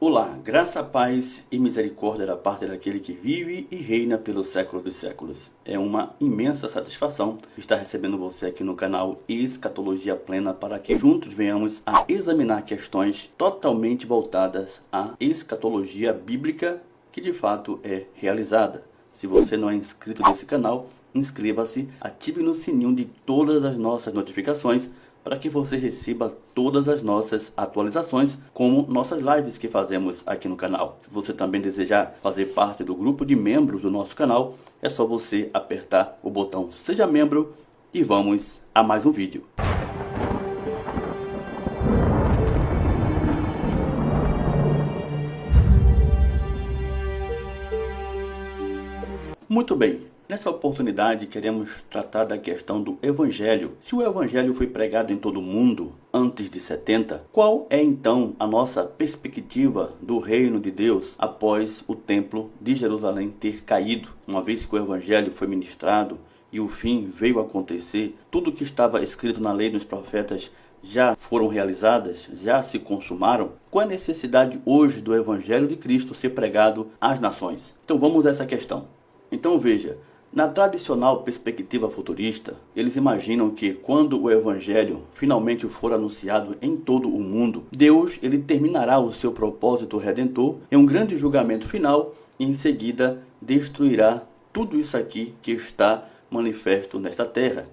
Olá, graça, paz e misericórdia da parte daquele que vive e reina pelo século dos séculos. É uma imensa satisfação estar recebendo você aqui no canal Escatologia Plena para que juntos venhamos a examinar questões totalmente voltadas à escatologia bíblica que de fato é realizada. Se você não é inscrito nesse canal, inscreva-se, ative no sininho de todas as nossas notificações para que você receba todas as nossas atualizações, como nossas lives que fazemos aqui no canal. Se você também desejar fazer parte do grupo de membros do nosso canal, é só você apertar o botão Seja Membro e vamos a mais um vídeo. Muito bem. Nessa oportunidade, queremos tratar da questão do Evangelho. Se o Evangelho foi pregado em todo o mundo antes de 70, qual é então a nossa perspectiva do reino de Deus após o Templo de Jerusalém ter caído? Uma vez que o Evangelho foi ministrado e o fim veio a acontecer, tudo que estava escrito na lei dos profetas já foram realizadas, já se consumaram. Qual é a necessidade hoje do Evangelho de Cristo ser pregado às nações? Então vamos a essa questão. Então veja, na tradicional perspectiva futurista, eles imaginam que quando o Evangelho finalmente for anunciado em todo o mundo, Deus ele terminará o seu propósito redentor em um grande julgamento final e em seguida destruirá tudo isso aqui que está manifesto nesta terra.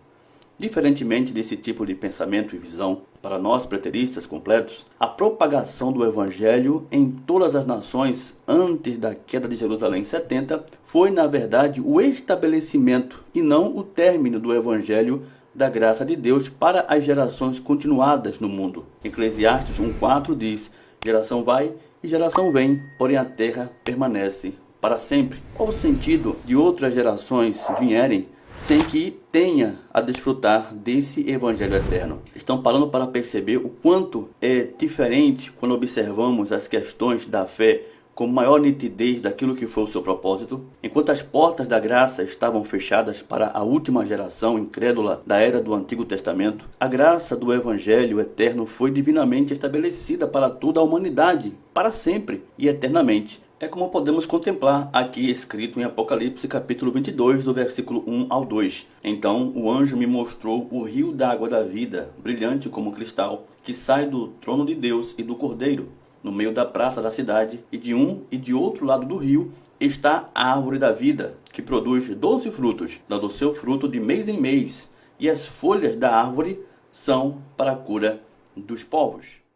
Diferentemente desse tipo de pensamento e visão, para nós preteristas completos, a propagação do Evangelho em todas as nações antes da queda de Jerusalém em 70 foi, na verdade, o estabelecimento e não o término do Evangelho da graça de Deus para as gerações continuadas no mundo. Eclesiastes 1:4 diz: geração vai e geração vem, porém a terra permanece para sempre. Qual o sentido de outras gerações vierem sem que tenha a desfrutar desse Evangelho eterno? Estão parando para perceber o quanto é diferente quando observamos as questões da fé com maior nitidez daquilo que foi o seu propósito? Enquanto as portas da graça estavam fechadas para a última geração incrédula da era do Antigo Testamento, a graça do Evangelho eterno foi divinamente estabelecida para toda a humanidade, para sempre e eternamente. É como podemos contemplar aqui escrito em Apocalipse capítulo 22, do versículo 1 ao 2. Então o anjo me mostrou o rio da água da vida, brilhante como cristal, que sai do trono de Deus e do Cordeiro. No meio da praça da cidade, e de um e de outro lado do rio, está a árvore da vida, que produz 12 frutos, dando seu fruto de mês em mês, e as folhas da árvore são para a cura dos povos.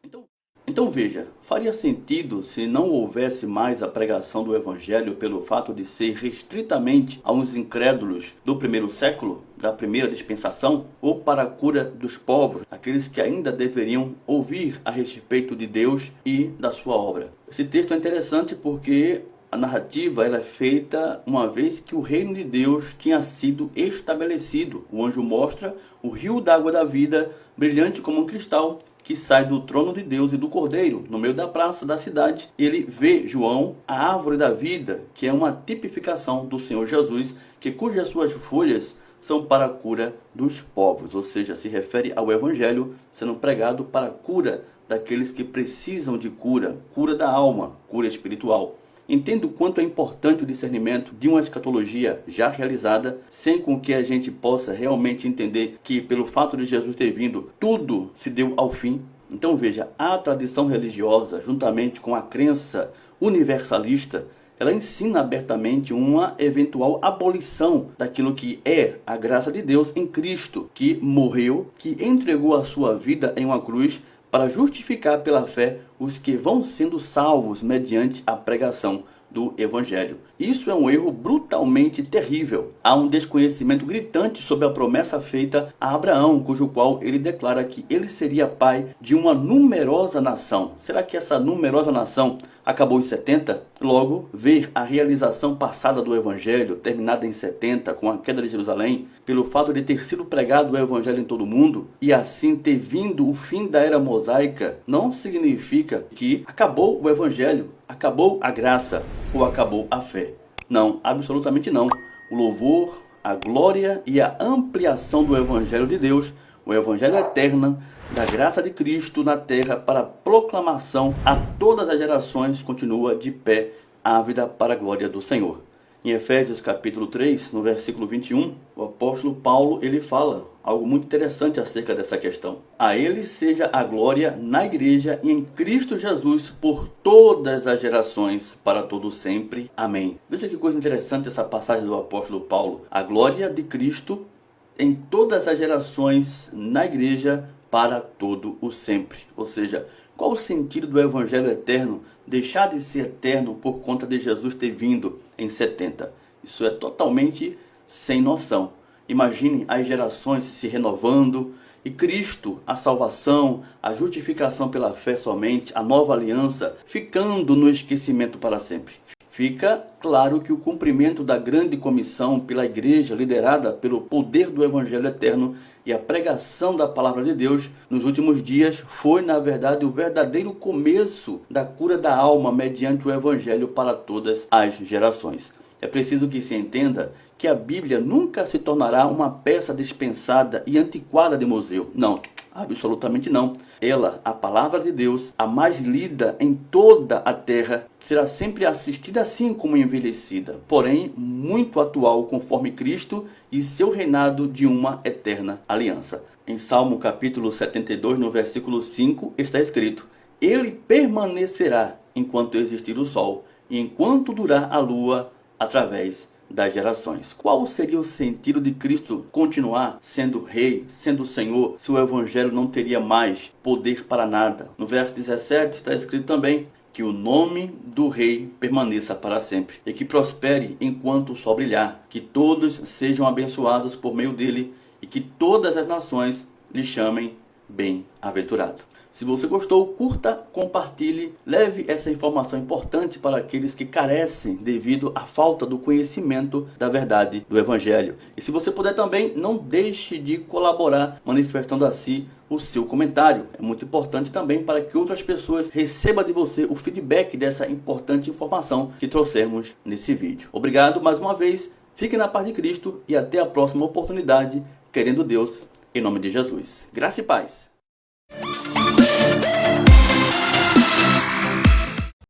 Então veja, faria sentido se não houvesse mais a pregação do Evangelho pelo fato de ser restritamente aos incrédulos do primeiro século, da primeira dispensação, ou para a cura dos povos, aqueles que ainda deveriam ouvir a respeito de Deus e da sua obra? Esse texto é interessante porque a narrativa ela é feita uma vez que o reino de Deus tinha sido estabelecido. O anjo mostra o rio da água da vida, brilhante como um cristal, que sai do trono de Deus e do Cordeiro, no meio da praça da cidade. Ele vê João, a árvore da vida, que é uma tipificação do Senhor Jesus, cujas suas folhas são para a cura dos povos, ou seja, se refere ao Evangelho sendo pregado para a cura daqueles que precisam de cura, cura da alma, cura espiritual. Entendo o quanto é importante o discernimento de uma escatologia já realizada, sem com que a gente possa realmente entender que, pelo fato de Jesus ter vindo, tudo se deu ao fim. Então veja, a tradição religiosa, juntamente com a crença universalista, ela ensina abertamente uma eventual abolição daquilo que é a graça de Deus em Cristo, que morreu, que entregou a sua vida em uma cruz, para justificar pela fé os que vão sendo salvos mediante a pregação do Evangelho. Isso é um erro brutalmente terrível. Há um desconhecimento gritante sobre a promessa feita a Abraão, cujo qual ele declara que ele seria pai de uma numerosa nação. Será que essa numerosa nação acabou em 70? Logo, ver a realização passada do Evangelho, terminada em 70 com a queda de Jerusalém, pelo fato de ter sido pregado o Evangelho em todo o mundo, e assim ter vindo o fim da era mosaica, não significa que acabou o Evangelho, acabou a graça ou acabou a fé. Não, absolutamente não. O louvor, a glória e a ampliação do Evangelho de Deus, o Evangelho eterno, da graça de Cristo na terra para proclamação a todas as gerações continua de pé, ávida para a glória do Senhor. Em Efésios capítulo 3, no versículo 21, o apóstolo Paulo ele fala algo muito interessante acerca dessa questão. A ele seja a glória na igreja e em Cristo Jesus por todas as gerações, para todo sempre. Amém. Veja que coisa interessante essa passagem do apóstolo Paulo. A glória de Cristo em todas as gerações na igreja para todo o sempre. Ou seja, qual o sentido do evangelho eterno deixar de ser eterno por conta de Jesus ter vindo em 70? Isso é totalmente sem noção. Imagine as gerações se renovando e Cristo, a salvação, a justificação pela fé somente, a nova aliança, ficando no esquecimento para sempre. Fica claro que o cumprimento da grande comissão pela igreja, liderada pelo poder do evangelho eterno e a pregação da palavra de Deus nos últimos dias, foi na verdade o verdadeiro começo da cura da alma mediante o evangelho para todas as gerações. É preciso que se entenda que a Bíblia nunca se tornará uma peça dispensada e antiquada de museu. Não, absolutamente não. Ela, a palavra de Deus, a mais lida em toda a terra, será sempre assistida assim como envelhecida, porém muito atual conforme Cristo e seu reinado de uma eterna aliança. Em Salmo capítulo 72, no versículo 5, está escrito: Ele permanecerá enquanto existir o sol e enquanto durar a lua através das gerações. Qual seria o sentido de Cristo continuar sendo rei, sendo Senhor, se o evangelho não teria mais poder para nada? No verso 17 está escrito também que o nome do rei permaneça para sempre e que prospere enquanto o sol brilhar, que todos sejam abençoados por meio dele e que todas as nações lhe chamem bem-aventurado. Se você gostou, curta, compartilhe, leve essa informação importante para aqueles que carecem devido à falta do conhecimento da verdade do Evangelho. E se você puder também, não deixe de colaborar manifestando assim o seu comentário. É muito importante também para que outras pessoas recebam de você o feedback dessa importante informação que trouxemos nesse vídeo. Obrigado mais uma vez, fique na paz de Cristo e até a próxima oportunidade, querendo Deus, em nome de Jesus. Graça e paz.